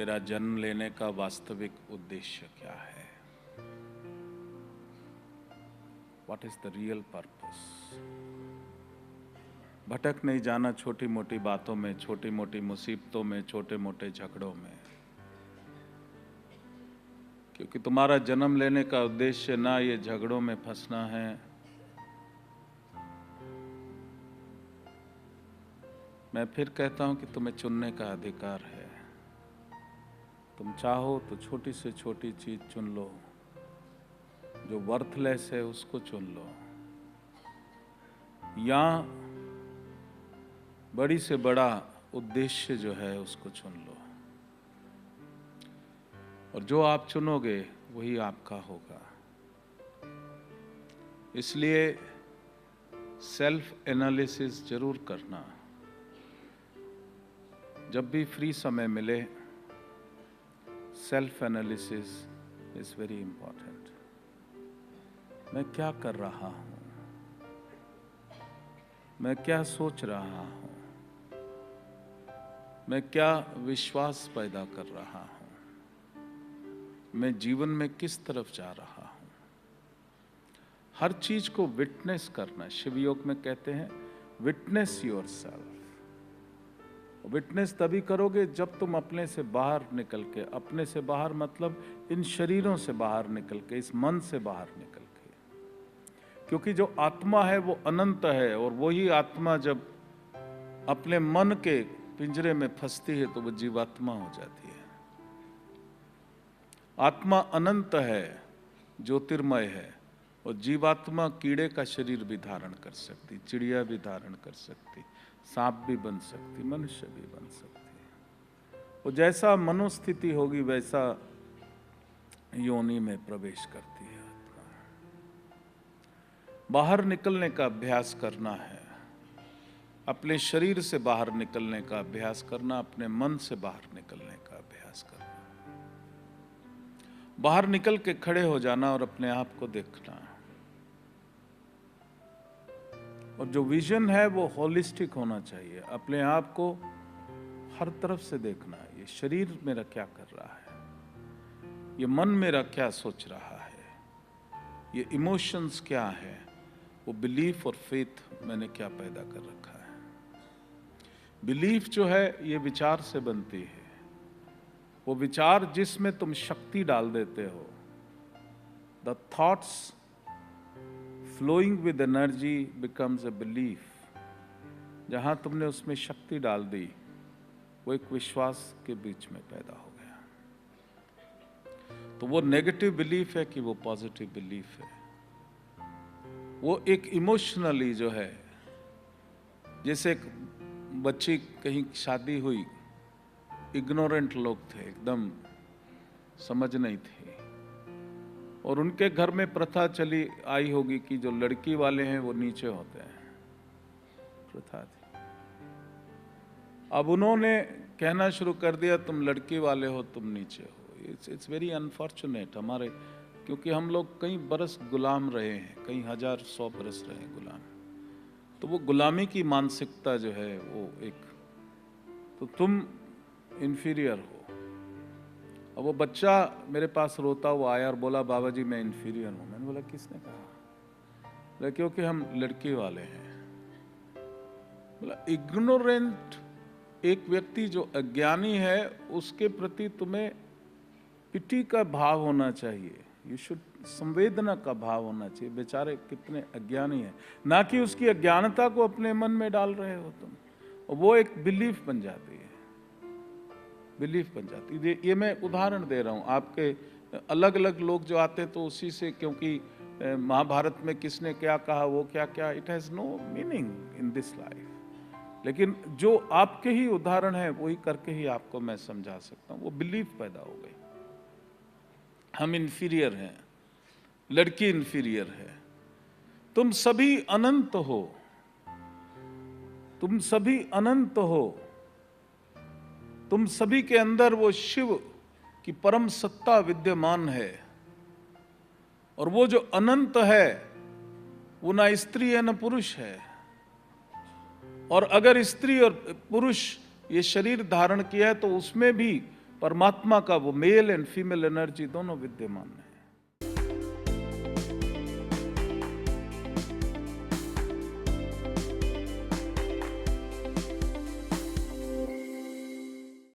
मेरा जन्म लेने का वास्तविक उद्देश्य क्या है? What is the real purpose? भटक नहीं जाना छोटी मोटी बातों में, छोटी मोटी मुसीबतों में, छोटे मोटे झगड़ों में, क्योंकि तुम्हारा जन्म लेने का उद्देश्य ना ये झगड़ों में फंसना है, मैं फिर कहता हूं कि तुम्हें चुनने का अधिकार है। तुम चाहो तो छोटी से छोटी चीज चुन लो, जो वर्थलेस है उसको चुन लो, या बड़ी से बड़ा उद्देश्य जो है उसको चुन लो, और जो आप चुनोगे वही आपका होगा। इसलिए सेल्फ एनालिसिस जरूर करना। जब भी फ्री समय मिले, self analysis is very important. मैं क्या कर रहा हूं? मैं क्या सोच रहा हूं? मैं क्या विश्वास पैदा कर रहा हूं? मैं जीवन में किस तरफ जा रहा हूं? हर चीज को विटनेस करना। शिवयोग में कहते हैं विटनेस योरसेल्फ। विटनेस तभी करोगे जब तुम अपने से बाहर निकल के, अपने से बाहर मतलब इन शरीरों से बाहर निकल के, इस मन से बाहर निकल के, क्योंकि जो आत्मा है वो अनंत है, और वही आत्मा जब अपने मन के पिंजरे में फंसती है तो वो जीवात्मा हो जाती है। आत्मा अनंत है, ज्योतिर्मय है, और जीवात्मा कीड़े का शरीर भी धारण कर सकती, चिड़िया भी धारण कर सकती, सांप भी बन सकती, मनुष्य भी बन सकती। वो जैसा मनोस्थिति होगी वैसा योनि में प्रवेश करती है आत्मा। बाहर निकलने का अभ्यास करना है, अपने शरीर से बाहर निकलने का अभ्यास करना, अपने मन से बाहर निकलने का अभ्यास करना। बाहर निकल के खड़े हो जाना और अपने आप को देखना। और जो विजन है वो होलिस्टिक होना चाहिए, अपने आप को हर तरफ से देखना। ये शरीर मेरा क्या कर रहा है, ये मन मेरा क्या सोच रहा है, ये इमोशंस क्या है, वो बिलीफ और फेथ मैंने क्या पैदा कर रखा है। बिलीफ जो है ये विचार से बनती है, वो विचार जिसमें तुम शक्ति डाल देते हो। The thoughts flowing with energy becomes a belief। जहां तुमने उसमें शक्ति डाल दी वो एक विश्वास के बीच में पैदा हो गया। तो वो नेगेटिव बिलीफ है कि वो पॉजिटिव बिलीफ है। वो एक इमोशनली जो है, जैसे एक बच्ची कहीं शादी हुई, इग्नोरेंट लोग थे, एकदम समझ नहीं थी, और उनके घर में प्रथा चली आई होगी कि जो लड़की वाले हैं वो नीचे होते हैं, प्रथा थी। अब उन्होंने कहना शुरू कर दिया तुम लड़की वाले हो, तुम नीचे हो। इट्स वेरी अनफॉर्चुनेट हमारे, क्योंकि हम लोग कई बरस गुलाम रहे हैं, कई हजार 100 बरस रहे हैं गुलाम। तो वो गुलामी की मानसिकता जो है वो एक, तो तुम इंफीरियर हो। अब वो बच्चा मेरे पास रोता हुआ आया और बोला बाबा जी मैं इंफीरियर हूं। मैंने बोला किसने कहा? बोला क्योंकि हम लड़की वाले हैं। बोला इग्नोरेंट एक व्यक्ति जो अज्ञानी है उसके प्रति तुम्हें पिटी का भाव होना चाहिए, यू शुड संवेदना का भाव होना चाहिए। बेचारे कितने अज्ञानी है, ना कि उसकी अज्ञानता को अपने मन में डाल रहे हो तुम, और वो एक बिलीफ बन जाती है, बिलीफ बन जाती है। ये मैं उदाहरण दे रहा हूँ। आपके अलग अलग लोग जो आते हैं तो उसी से, क्योंकि महाभारत में किसने क्या कहा, वो क्या क्या, it has no meaning in this life. लेकिन जो आपके ही उदाहरण है वही करके ही आपको मैं समझा सकता हूँ। वो बिलीफ पैदा हो गई, हम इंफीरियर हैं, लड़की इंफीरियर है। तुम सभी अनंत हो, तुम सभी अनंत हो, तुम सभी के अंदर वो शिव की परम सत्ता विद्यमान है, और वो जो अनंत है वो ना स्त्री है ना पुरुष है। और अगर स्त्री और पुरुष ये शरीर धारण किया है तो उसमें भी परमात्मा का वो मेल एंड फीमेल एनर्जी दोनों विद्यमान है।